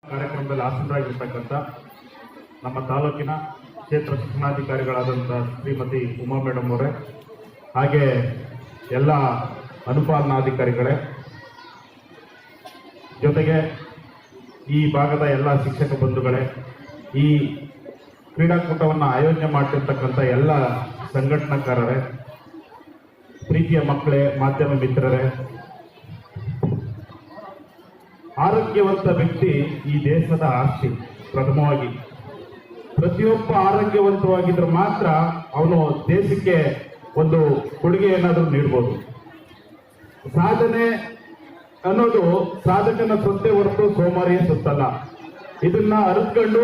ಕಾರ್ಯಕ್ರಮದಲ್ಲಿ ಆಸೀನರಾಗಿರ್ತಕ್ಕಂಥ ನಮ್ಮ ತಾಲೂಕಿನ ಕ್ಷೇತ್ರ ಶಿಕ್ಷಣಾಧಿಕಾರಿಗಳಾದಂಥ ಶ್ರೀಮತಿ ಉಮಾ ಮೇಡಮ್ ಅವರೇ, ಹಾಗೆ ಎಲ್ಲ ಅನುಪಾಲನಾಧಿಕಾರಿಗಳೇ, ಜೊತೆಗೆ ಈ ಭಾಗದ ಎಲ್ಲ ಶಿಕ್ಷಕ ಬಂಧುಗಳೇ, ಈ ಕ್ರೀಡಾಕೂಟವನ್ನು ಆಯೋಜನೆ ಮಾಡಿರ್ತಕ್ಕಂಥ ಎಲ್ಲ ಸಂಘಟನಾಕಾರರೇ, ಪ್ರೀತಿಯ ಮಕ್ಕಳೇ, ಮಾಧ್ಯಮ ಮಿತ್ರರೇ, ಆರೋಗ್ಯವಂತ ವ್ಯಕ್ತಿ ಈ ದೇಶದ ಆಸ್ತಿ. ಪ್ರಥಮವಾಗಿ ಪ್ರತಿಯೊಬ್ಬ ಆರೋಗ್ಯವಂತವಾಗಿದ್ರೆ ಮಾತ್ರ ಅವನು ದೇಶಕ್ಕೆ ಒಂದು ಕೊಡುಗೆ ಏನಾದರೂ ನೀಡಬಹುದು. ಸಾಧನೆ ಅನ್ನೋದು ಸಾಧಕನ ಸೊತ್ತೆ ಹೊರತು ಸೋಮಾರಿಯ ಸೊತ್ತಲ್ಲ. ಇದನ್ನ ಅರಿತುಕೊಂಡು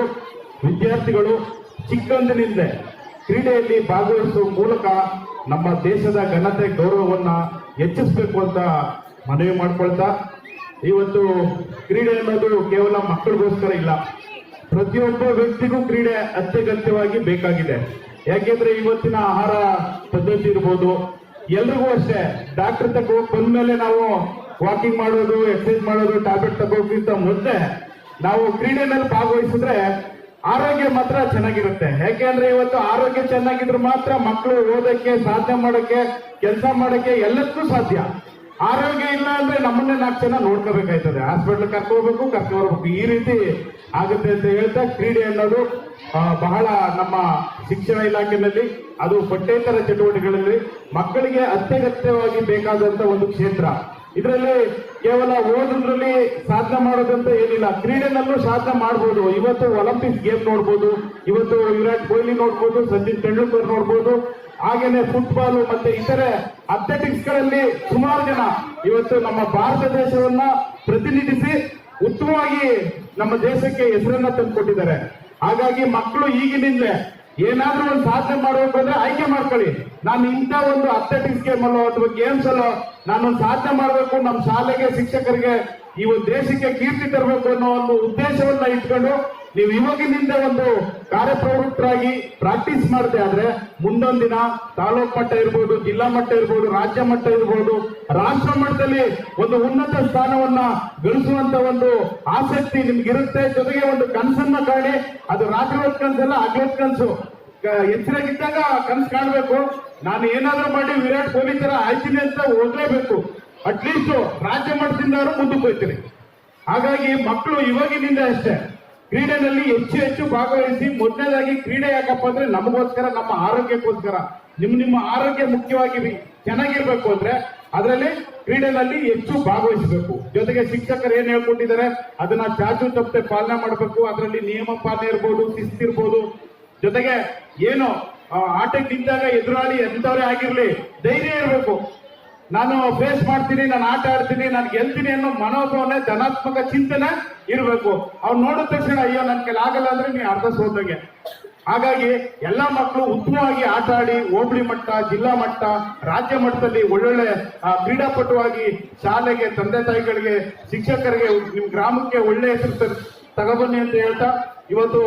ವಿದ್ಯಾರ್ಥಿಗಳು ಚಿಕ್ಕಂದಿನಿಂದ ಕ್ರೀಡೆಯಲ್ಲಿ ಭಾಗವಹಿಸುವ ಮೂಲಕ ನಮ್ಮ ದೇಶದ ಘನತೆ ಗೌರವವನ್ನ ಹೆಚ್ಚಿಸಬೇಕು ಅಂತ ಮನವಿ ಮಾಡ್ಕೊಳ್ತಾ, ಇವತ್ತು ಕ್ರೀಡೆ ಅನ್ನೋದು ಕೇವಲ ಮಕ್ಕಳಿಗೋಸ್ಕರ ಇಲ್ಲ, ಪ್ರತಿಯೊಬ್ಬ ವ್ಯಕ್ತಿಗೂ ಕ್ರೀಡೆ ಅತ್ಯಗತ್ಯವಾಗಿ ಬೇಕಾಗಿದೆ. ಯಾಕೆಂದ್ರೆ ಇವತ್ತಿನ ಆಹಾರ ಪದ್ಧತಿ ಇರ್ಬೋದು, ಎಲ್ರಿಗೂ ಅಷ್ಟೇ ಡಾಕ್ಟರ್ ತಗೋ ಬಂದ್ಮೇಲೆ ನಾವು ವಾಕಿಂಗ್ ಮಾಡೋದು, ಎಕ್ಸರ್ಸೈಸ್ ಮಾಡೋದು, ಟ್ಯಾಬ್ಲೆಟ್ ತಗೋಕ್ಕಿಂತ ಮೊದಲೇ ನಾವು ಕ್ರೀಡೆನಲ್ಲಿ ಭಾಗವಹಿಸಿದ್ರೆ ಆರೋಗ್ಯ ಮಾತ್ರ ಚೆನ್ನಾಗಿರುತ್ತೆ. ಯಾಕೆಂದ್ರೆ ಇವತ್ತು ಆರೋಗ್ಯ ಚೆನ್ನಾಗಿದ್ರೆ ಮಾತ್ರ ಮಕ್ಕಳು ಓದಕ್ಕೆ, ಸಾಧನೆ ಮಾಡಕ್ಕೆ, ಕೆಲಸ ಮಾಡಕ್ಕೆ ಎಲ್ಲದಕ್ಕೂ ಸಾಧ್ಯ. ಆರೋಗ್ಯ ಇಲ್ಲ ಅಂದ್ರೆ ನಮ್ಮನ್ನೇ 4 ಜನ ನೋಡ್ಕೋಬೇಕಾಯ್ತದೆ, ಹಾಸ್ಪಿಟಲ್ ಕರ್ಕೋಬೇಕು, ಕರ್ಕೊಬರ್ಬೇಕು, ಈ ರೀತಿ ಆಗುತ್ತೆ ಅಂತ ಹೇಳ್ತಾ, ಕ್ರೀಡೆ ಅನ್ನೋದು ಬಹಳ ನಮ್ಮ ಶಿಕ್ಷಣ ಇಲಾಖೆಯಲ್ಲಿ, ಅದು ಪಠ್ಯೇತರ ಚಟುವಟಿಕೆಗಳಲ್ಲಿ ಮಕ್ಕಳಿಗೆ ಅತ್ಯಗತ್ಯವಾಗಿ ಬೇಕಾದಂತ ಒಂದು ಕ್ಷೇತ್ರ. ಇದರಲ್ಲಿ ಕೇವಲ ಓದೋದ್ರಲ್ಲಿ ಸಾಧನೆ ಮಾಡೋದಂತ ಏನಿಲ್ಲ, ಕ್ರೀಡೆನಲ್ಲೂ ಸಾಧನೆ ಮಾಡಬಹುದು. ಇವತ್ತು ಒಲಿಂಪಿಕ್ಸ್ ಗೇಮ್ ನೋಡ್ಬೋದು, ಇವತ್ತು ವಿರಾಟ್ ಕೊಹ್ಲಿ ನೋಡ್ಬೋದು, ಸಚಿನ್ ತೆಂಡೂಲ್ಕರ್ ನೋಡ್ಬೋದು, ಹಾಗೇನೆ ಫುಟ್ಬಾಲ್ ಮತ್ತೆ ಇತರೆ ಅಥ್ಲೆಟಿಕ್ಸ್ ಗಳಲ್ಲಿ ಸುಮಾರು ಜನ ಇವತ್ತು ನಮ್ಮ ಭಾರತ ದೇಶವನ್ನ ಪ್ರತಿನಿಧಿಸಿ ಉತ್ತಮವಾಗಿ ನಮ್ಮ ದೇಶಕ್ಕೆ ಹೆಸರನ್ನ ತಂದುಕೊಟ್ಟಿದ್ದಾರೆ. ಹಾಗಾಗಿ ಮಕ್ಕಳು ಈಗಿನಿಂದಲೇ ಏನಾದ್ರೂ ಒಂದು ಸಾಧನೆ ಮಾಡಬೇಕು ಅಂದ್ರೆ ಆಯ್ಕೆ ಮಾಡ್ಕೊಳ್ಳಿ. ನಾನು ಇಂಥ ಒಂದು ಅಥ್ಲೆಟಿಕ್ಸ್ ಗೇಮ್ ಅಲ್ಲೋ ಅಥವಾ ಗೇಮ್ಸ್ ಅಲ್ಲೋ ನಾನೊಂದು ಸಾಧನೆ ಮಾಡಬೇಕು, ನಮ್ಮ ಶಾಲೆಗೆ, ಶಿಕ್ಷಕರಿಗೆ, ಈ ಒಂದು ದೇಶಕ್ಕೆ ಕೀರ್ತಿ ತರಬೇಕು ಅನ್ನೋ ಒಂದು ಉದ್ದೇಶವನ್ನ ಇಟ್ಕೊಂಡು ನೀವು ಇವಾಗಿನಿಂದ ಒಂದು ಕಾರ್ಯಪ್ರವೃತ್ತರಾಗಿ ಪ್ರಾಕ್ಟೀಸ್ ಮಾಡದೆ ಆದ್ರೆ ಮುಂದೊಂದು ದಿನ ತಾಲೂಕು ಮಟ್ಟ ಇರ್ಬೋದು, ಜಿಲ್ಲಾ ಮಟ್ಟ ಇರ್ಬೋದು, ರಾಜ್ಯ ಮಟ್ಟ ಇರ್ಬೋದು, ರಾಷ್ಟ್ರ ಮಟ್ಟದಲ್ಲಿ ಒಂದು ಉನ್ನತ ಸ್ಥಾನವನ್ನ ಗಳಿಸುವಂತ ಒಂದು ಆಸಕ್ತಿ ನಿಮ್ಗಿರುತ್ತೆ. ಜೊತೆಗೆ ಒಂದು ಕನಸನ್ನ ಕಾಣಿ, ಅದು ರಾತ್ರಿ ಹೊತ್ತು ಕನಸಲ್ಲ, ಹಗಲೊತ್ತು ಕನಸು. ಎಚ್ಚರಾಗಿದ್ದಾಗ ಕನಸು ಕಾಣಬೇಕು. ನಾನು ಏನಾದ್ರೂ ಮಾಡಿ ವಿರಾಟ್ ಕೊಹ್ಲಿ ತರ ಆಯ್ತೀನಿ ಅಂತ ಹೋಗ್ಲೇಬೇಕು. ಅಟ್ಲೀಸ್ಟ್ ರಾಜ್ಯ ಮಟ್ಟದಿಂದ ಮುಂದಕ್ಕೆ ಹೋಗ್ತೀನಿ. ಹಾಗಾಗಿ ಮಕ್ಕಳು ಇವಾಗಿನಿಂದ ಅಷ್ಟೇ ಕ್ರೀಡೆನಲ್ಲಿ ಹೆಚ್ಚು ಭಾಗವಹಿಸಿ. ಮೊದಲನೇದಾಗಿ ಕ್ರೀಡೆ ಯಾಕಪ್ಪ ಅಂದ್ರೆ ನಮಗೋಸ್ಕರ, ನಮ್ಮ ಆರೋಗ್ಯಕ್ಕೋಸ್ಕರ. ನಿಮ್ಮ ಆರೋಗ್ಯ ಮುಖ್ಯವಾಗಿ ಚೆನ್ನಾಗಿರ್ಬೇಕು ಅಂದ್ರೆ ಅದರಲ್ಲಿ ಕ್ರೀಡೆನಲ್ಲಿ ಹೆಚ್ಚು ಭಾಗವಹಿಸಬೇಕು. ಜೊತೆಗೆ ಶಿಕ್ಷಕರು ಏನ್ ಹೇಳ್ಕೊಟ್ಟಿದ್ದಾರೆ ಅದನ್ನ ಚಾಚು ತಪ್ಪದೆ ಪಾಲನೆ ಮಾಡಬೇಕು. ಅದರಲ್ಲಿ ನಿಯಮ ಪಾಲನೆ ಇರ್ಬೋದು, ಶಿಸ್ತಿರ್ಬೋದು. ಜೊತೆಗೆ ಏನು ಆಟಕ್ಕೆ ನಿಂತಾಗ ಎದುರಾಳಿ ಎಂತವರೇ ಆಗಿರ್ಲಿ ಧೈರ್ಯ ಇರಬೇಕು. ನಾನು ಫೇಸ್ ಮಾಡ್ತೀನಿ, ನಾನು ಆಟ ಆಡ್ತೀನಿ, ನಾನು ಗೆಲ್ತೀನಿ ಅನ್ನೋ ಮನೋಭಾವನೆ, ಧನಾತ್ಮಕ ಚಿಂತನೆ ಇರಬೇಕು. ಅವ್ನು ನೋಡಿದ ತಕ್ಷಣ ಅಯ್ಯೋ ನನ್ನ ಕೈಲಿ ಆಗಲ್ಲ ಅಂದ್ರೆ ನೀವು ಅರ್ಧ ಸೋದಂಗೆ. ಹಾಗಾಗಿ ಎಲ್ಲಾ ಮಕ್ಕಳು ಉತ್ತಮವಾಗಿ ಆಟ ಆಡಿ ಹೋಬಳಿ ಮಟ್ಟ, ಜಿಲ್ಲಾ ಮಟ್ಟ, ರಾಜ್ಯ ಮಟ್ಟದಲ್ಲಿ ಒಳ್ಳೊಳ್ಳೆ ಕ್ರೀಡಾಪಟುವಾಗಿ ಶಾಲೆಗೆ, ತಂದೆ ತಾಯಿಗಳಿಗೆ, ಶಿಕ್ಷಕರಿಗೆ, ನಿಮ್ ಗ್ರಾಮಕ್ಕೆ ಒಳ್ಳೆ ಹೆಸರು ತಗೊಬನ್ನಿ ಅಂತ ಹೇಳ್ತಾ ಇವತ್ತು